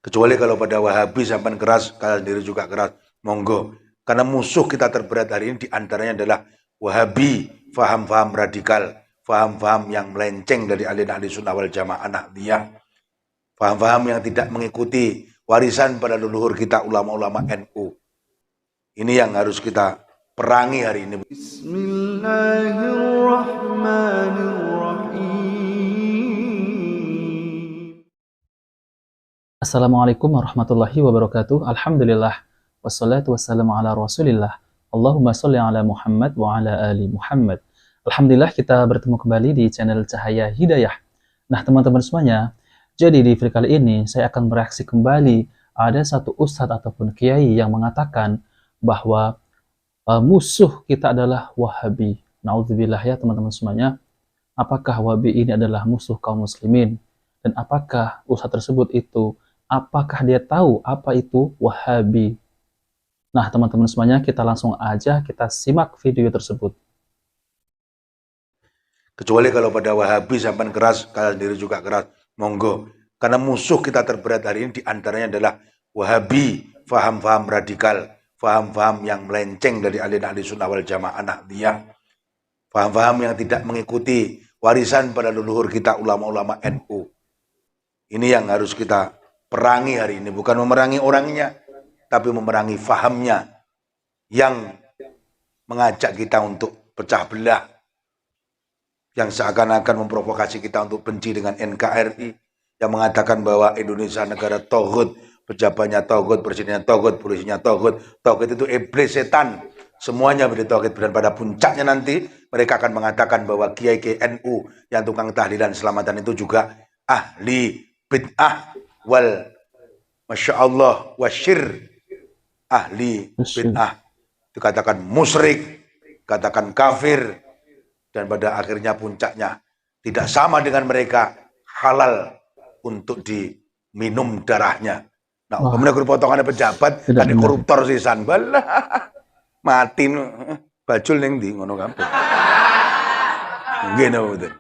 Kecuali kalau pada Wahabi sampai keras, kalian sendiri juga keras, monggo. Karena musuh kita terberat hari ini diantaranya adalah Wahabi, faham-faham radikal, faham-faham yang melenceng dari aliran ahli sunnah wal jamaah Nahdliyah, faham-faham yang tidak mengikuti warisan para leluhur kita ulama-ulama NU. Ini yang harus kita perangi hari ini. Assalamualaikum warahmatullahi wabarakatuh. Alhamdulillah. Wassalatu wassalamu ala rasulillah. Allahumma sholli ala Muhammad wa ala ali Muhammad. Alhamdulillah kita bertemu kembali di channel Cahaya Hidayah. Nah teman-teman semuanya, jadi di video kali ini saya akan bereaksi kembali. Ada satu ustadz ataupun kiai yang mengatakan bahwa musuh kita adalah Wahabi. Na'udzubillah ya teman-teman semuanya. Apakah Wahabi ini adalah musuh kaum muslimin? Dan apakah ustadz tersebut itu, apakah dia tahu apa itu Wahabi? Nah teman-teman semuanya, kita langsung aja kita simak video tersebut. Kecuali kalau pada Wahabi sampai keras, kalian sendiri juga keras, monggo. Karena musuh kita terberat hari ini diantaranya adalah Wahabi, faham-faham radikal, faham-faham yang melenceng dari aliran ahli sunnah wal jamaah Nahdliyah, faham-faham yang tidak mengikuti warisan para leluhur kita ulama-ulama NU. Ini yang harus kita perangi hari ini, bukan memerangi orangnya, tapi memerangi fahamnya yang mengajak kita untuk pecah belah, yang seakan-akan memprovokasi kita untuk benci dengan NKRI, yang mengatakan bahwa Indonesia negara tauhid, pejabatnya tauhid, presidennya tauhid, polisinya tauhid. Tauhid itu iblis, setan, semuanya menjadi tauhid. Dan pada puncaknya nanti mereka akan mengatakan bahwa kiai-kiai NU yang tukang tahlilan selamatan itu juga ahli bid'ah wal masya Allah wasyir, ahli bid'ah, dikatakan musyrik, katakan kafir, dan pada akhirnya puncaknya tidak sama dengan mereka, halal untuk diminum darahnya. Nah, kemudian potongannya pejabat, tadi koruptor sisan, balah mati bajul ning ndi ngono kabeh. Ngene betul.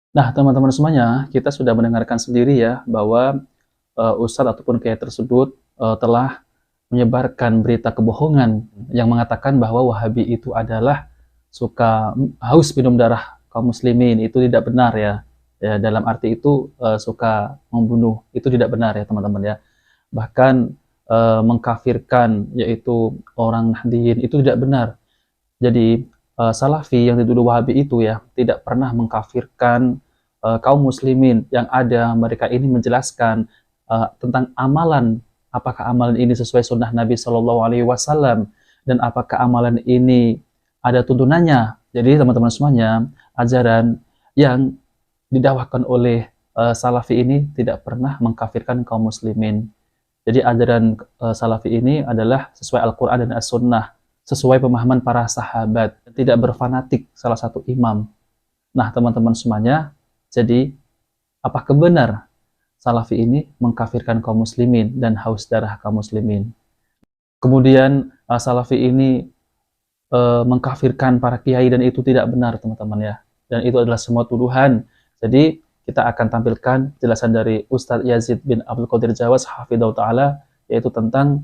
Nah teman-teman semuanya, kita sudah mendengarkan sendiri ya bahwa ustadz ataupun kiai tersebut telah menyebarkan berita kebohongan yang mengatakan bahwa Wahabi itu adalah suka haus minum darah kaum muslimin. Itu tidak benar ya. Ya dalam arti itu suka membunuh, itu tidak benar ya teman-teman ya. Bahkan mengkafirkan yaitu orang Nahdliyin itu tidak benar. Jadi Salafi yang dituduh Wahabi itu ya tidak pernah mengkafirkan kaum muslimin. Yang ada mereka ini menjelaskan tentang amalan, apakah amalan ini sesuai sunnah Nabi Shallallahu Alaihi Wasallam dan apakah amalan ini ada tuntunannya. Jadi teman-teman semuanya, ajaran yang didakwahkan oleh Salafi ini tidak pernah mengkafirkan kaum muslimin. Jadi ajaran Salafi ini adalah sesuai Al-Quran dan As-Sunnah, sesuai pemahaman para sahabat, tidak berfanatik salah satu imam. Nah teman-teman semuanya, jadi apakah benar Salafi ini mengkafirkan kaum muslimin dan haus darah kaum muslimin? Kemudian Salafi ini mengkafirkan para kiai dan itu tidak benar teman-teman ya. Dan itu adalah semua tuduhan. Jadi kita akan tampilkan jelasan dari Ustadz Yazid bin Abdul Qadir Jawas hafidhahu ta'ala, yaitu tentang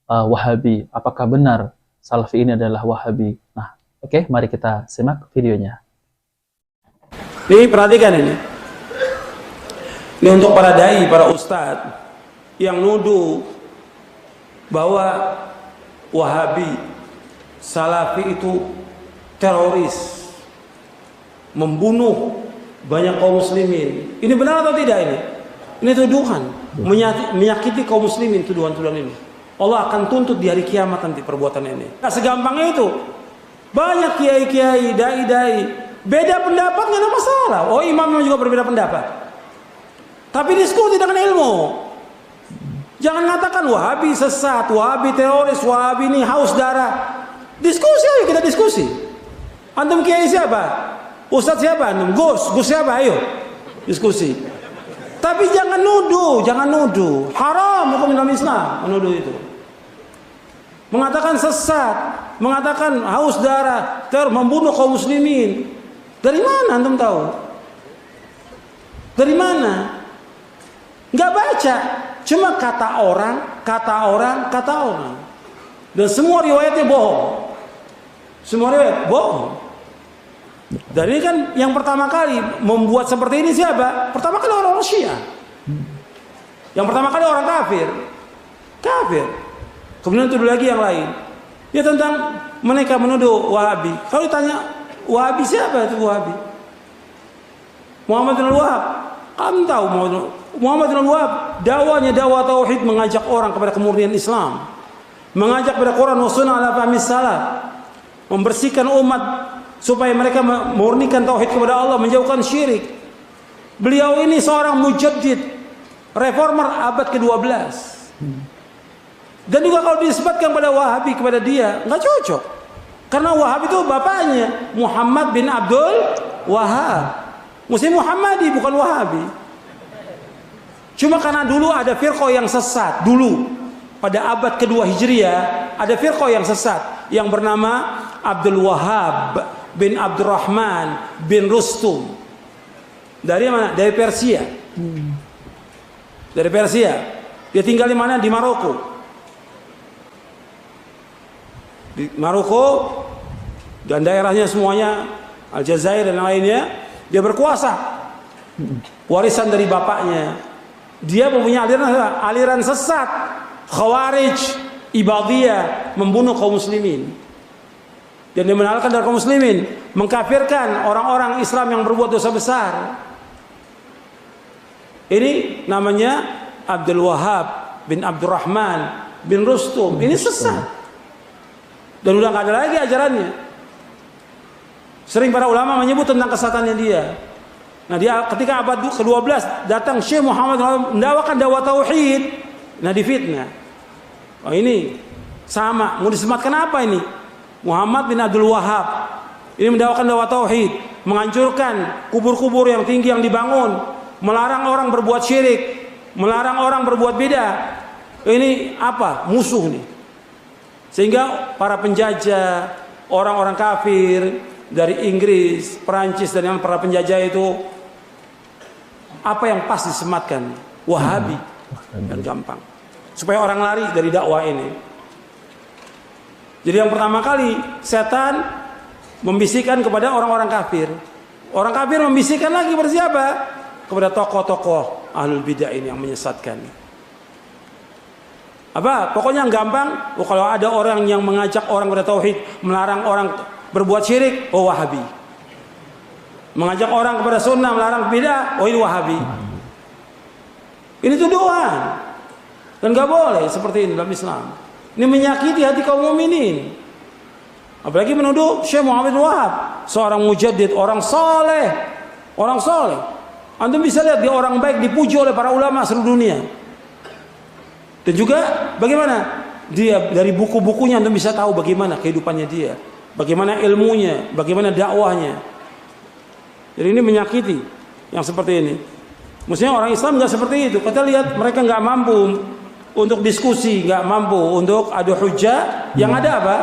Wahabi. Apakah benar Salafi ini adalah Wahabi? Nah, oke, mari kita simak videonya. Nih, perhatikan ini. Ini untuk para dai, para ustadz yang nuduh bahwa Wahabi, Salafi itu teroris, membunuh banyak kaum muslimin. Ini benar atau tidak ini? Ini tuduhan, menyakiti kaum muslimin, tuduhan-tuduhan ini. Allah akan tuntut di hari kiamat nanti perbuatan ini. Nah, segampangnya itu. Banyak kiai-kiai, dai-dai, beda pendapat nggak ada masalah. Oh, imamnya juga berbeda pendapat. Tapi diskusi dengan ilmu. Jangan katakan Wahabi sesat, Wahabi teroris, Wahabi ini haus darah. Diskusi ayo, kita diskusi. Antum kiai siapa? Ustadz siapa? Antum Gus siapa? Ayo diskusi. Tapi jangan nuduh, jangan nuduh. Haram hukum dalam Islam menuduh itu. Mengatakan sesat, mengatakan haus darah, membunuh kaum muslimin. Dari mana antum tahu? Dari mana? Nggak baik baca. Cuma kata orang. Dan semua riwayatnya bohong. Semua riwayat bohong. Dan ini kan yang pertama kali membuat seperti ini siapa? Pertama kali orang-orang Syiah. Yang pertama kali orang kafir. Kemudian tuduh lagi yang lain. Ya tentang mereka menuduh Wahabi. Kalau ditanya Wahabi siapa itu Wahabi? Muhammad bin Wahab. Kamu tahu Muhammad bin Wahab dakwahnya dakwah tauhid, mengajak orang kepada kemurnian Islam, mengajak kepada Quran wa sunnah ala fahmi salaf, membersihkan umat supaya mereka memurnikan tauhid kepada Allah, menjauhkan syirik. Beliau ini seorang mujaddid, reformer abad ke-12. Dan juga kalau disebutkan pada Wahabi kepada dia nggak cocok, karena Wahab itu bapaknya Muhammad bin Abdul Wahab. Muslim Muhammadi bukan Wahabi. Cuma karena dulu ada firqah yang sesat, dulu pada abad kedua Hijriah ada firqah yang sesat yang bernama Abdul Wahab bin Abdurrahman bin Rustum. Dari mana? Dari Persia. Dari Persia. Dia tinggal di mana? Di Maroko. Di Maroko dan daerahnya semuanya, Aljazair dan lainnya. Dia berkuasa, warisan dari bapaknya. Dia mempunyai aliran sesat, Khawarij, Ibadiyah, membunuh kaum muslimin. Dan dia menalkan dari kaum muslimin, mengkafirkan orang-orang Islam yang berbuat dosa besar. Ini namanya Abdul Wahab bin Abdurrahman bin Rustum. Ini sesat. Dan udah nggak ada lagi ajarannya. Sering para ulama menyebut tentang kesatannya dia. Nah, dia ketika abad ke-12 datang Syekh Muhammad mendakwakan dakwah tauhid. Nah, difitnah. Oh, ini sama, mau disematkan apa ini? Muhammad bin Abdul Wahab. Ini mendakwakan dakwah tauhid, menghancurkan kubur-kubur yang tinggi yang dibangun, melarang orang berbuat syirik, melarang orang berbuat bidah. Ini apa? Musuh nih. Sehingga para penjajah, orang-orang kafir dari Inggris, Perancis dan yang para penjajah itu apa yang pas disematkan? Wahabi. Dan gampang. Supaya orang lari dari dakwah ini. Jadi yang pertama kali setan membisikkan kepada orang-orang kafir. Orang kafir membisikkan lagi kepada siapa? Kepada tokoh-tokoh ahlul bidah ini yang menyesatkan. Apa? Pokoknya yang gampang, kalau ada orang yang mengajak orang kepada tauhid, melarang orang berbuat syirik, oh Wahabi. Mengajak orang kepada sunnah, melarang bidah, oh ini Wahabi. Ini tuduhan. Dan gak boleh seperti ini dalam Islam. Ini menyakiti hati kaum mukminin. Apalagi menuduh Syekh Muhammad Wahab, seorang mujaddid, orang soleh. Orang soleh. Antum bisa lihat dia orang baik, dipuji oleh para ulama seluruh dunia. Dan juga bagaimana? Dia dari buku-bukunya antum bisa tahu bagaimana kehidupannya dia. Bagaimana ilmunya, bagaimana dakwahnya. Jadi ini menyakiti yang seperti ini. Mestinya orang Islam nggak seperti itu. Kita lihat mereka nggak mampu untuk diskusi, nggak mampu untuk adu hujah. Yang ada apa?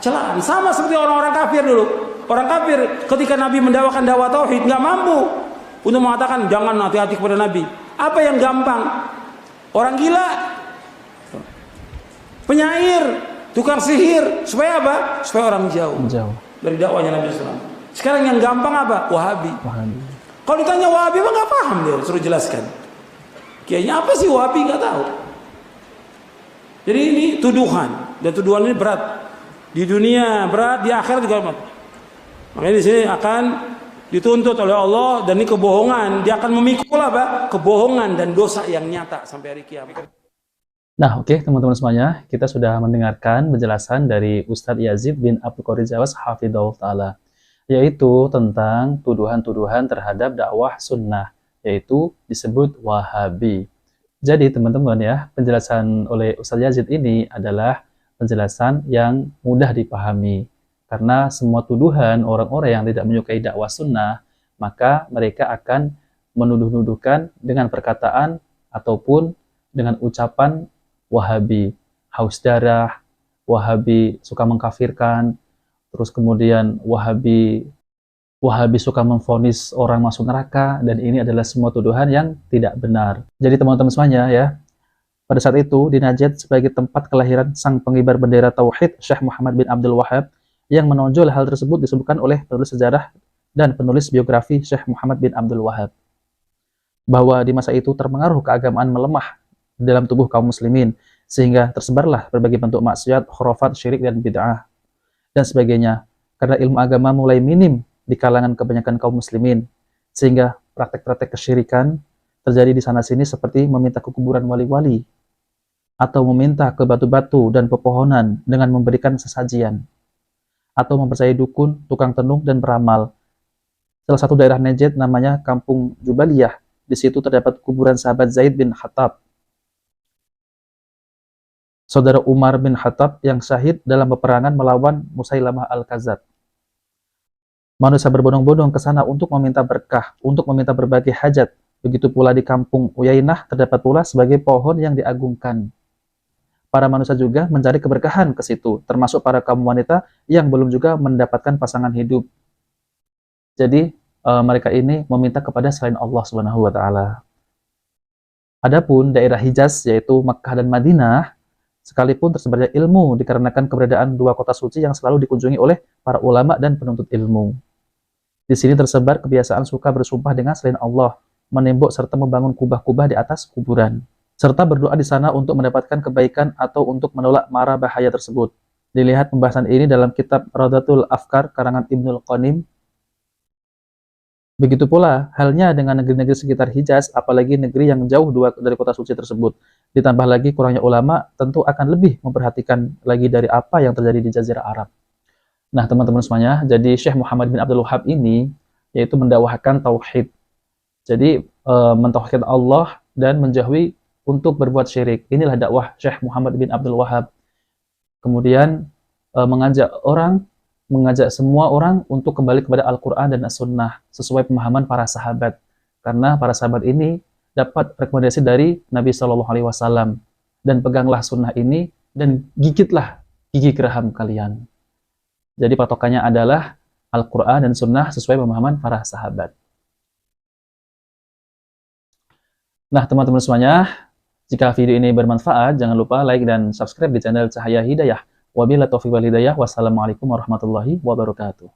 Celaan. Sama seperti orang-orang kafir dulu. Orang kafir ketika Nabi mendakwakan dakwah tauhid nggak mampu untuk mengatakan jangan hati-hati kepada Nabi. Apa yang gampang? Orang gila, penyair, tukang sihir, supaya apa? Supaya orang jauh dari dakwahnya Nabi SAW. Sekarang yang gampang apa? Wahabi. Kalau ditanya Wahabi mah nggak paham dia, suruh jelaskan. Kayaknya apa sih Wahabi nggak tahu. Jadi ini tuduhan, dan tuduhan ini berat di dunia, berat di akhirat juga berat. Makanya di sini akan dituntut oleh Allah, dan ini kebohongan. Dia akan memikul apa? Kebohongan dan dosa yang nyata sampai hari kiamat. Nah, oke teman-teman semuanya, kita sudah mendengarkan penjelasan dari Ustadz Yazid bin Abdul Qadir Jawas Hafidhahullah Ta'ala, yaitu tentang tuduhan-tuduhan terhadap dakwah sunnah, yaitu disebut Wahabi. Jadi teman-teman ya, penjelasan oleh Ustadz Yazid ini adalah penjelasan yang mudah dipahami, karena semua tuduhan orang-orang yang tidak menyukai dakwah sunnah, maka mereka akan menuduh-nuduhkan dengan perkataan ataupun dengan ucapan Wahabi, haus darah, Wahabi suka mengkafirkan, terus kemudian Wahabi Wahabi suka memvonis orang masuk neraka, dan ini adalah semua tuduhan yang tidak benar. Jadi teman-teman semuanya ya, pada saat itu di Najd sebagai tempat kelahiran sang pengibar bendera Tauhid, Syekh Muhammad bin Abdul Wahhab, yang menonjol hal tersebut disebutkan oleh penulis sejarah dan penulis biografi Syekh Muhammad bin Abdul Wahhab, bahwa di masa itu terpengaruh keagamaan melemah dalam tubuh kaum muslimin, sehingga tersebarlah berbagai bentuk maksiat, khurafat, syirik, dan bid'ah, dan sebagainya. Karena ilmu agama mulai minim di kalangan kebanyakan kaum muslimin, sehingga praktek-praktek kesyirikan terjadi di sana-sini seperti meminta ke kuburan wali-wali, atau meminta ke batu-batu dan pepohonan dengan memberikan sesajian, atau mempercayai dukun, tukang tenung, dan beramal. Salah satu daerah Najd namanya Kampung Jubaliyah. Di situ terdapat kuburan sahabat Zaid bin Khattab, saudara Umar bin Khattab yang syahid dalam peperangan melawan Musailamah al-Kadzab. Manusia berbondong-bondong ke sana untuk meminta berkah, untuk meminta berbagai hajat. Begitu pula di kampung Uyainah terdapat pula sebagai pohon yang diagungkan. Para manusia juga mencari keberkahan ke situ, termasuk para kaum wanita yang belum juga mendapatkan pasangan hidup. Jadi mereka ini meminta kepada selain Allah Subhanahu wa taala. Adapun daerah Hijaz yaitu Makkah dan Madinah, sekalipun tersebarnya ilmu dikarenakan keberadaan dua kota suci yang selalu dikunjungi oleh para ulama dan penuntut ilmu. Di sini tersebar kebiasaan suka bersumpah dengan selain Allah, menembok serta membangun kubah-kubah di atas kuburan, serta berdoa di sana untuk mendapatkan kebaikan atau untuk menolak mara bahaya tersebut. Dilihat pembahasan ini dalam kitab Raudatul Afkar karangan Ibnul Qanim. Begitu pula halnya dengan negeri-negeri sekitar Hijaz, apalagi negeri yang jauh dari kota suci tersebut. Ditambah lagi kurangnya ulama, tentu akan lebih memperhatikan lagi dari apa yang terjadi di Jazirah Arab. Nah, teman-teman semuanya, jadi Syekh Muhammad bin Abdul Wahhab ini yaitu mendakwahkan tauhid. Jadi mentauhidkan Allah dan menjauhi untuk berbuat syirik. Inilah dakwah Syekh Muhammad bin Abdul Wahhab. Kemudian mengajak semua orang untuk kembali kepada Al-Quran dan As-Sunnah sesuai pemahaman para sahabat. Karena para sahabat ini dapat rekomendasi dari Nabi SAW. Dan peganglah sunnah ini dan gigitlah gigi geraham kalian. Jadi patokannya adalah Al-Quran dan Sunnah sesuai pemahaman para sahabat. Nah, teman-teman semuanya, jika video ini bermanfaat, jangan lupa like dan subscribe di channel Cahaya Hidayah. Wabillahi taufiq wal hidayah. Wassalamualaikum warahmatullahi wabarakatuh.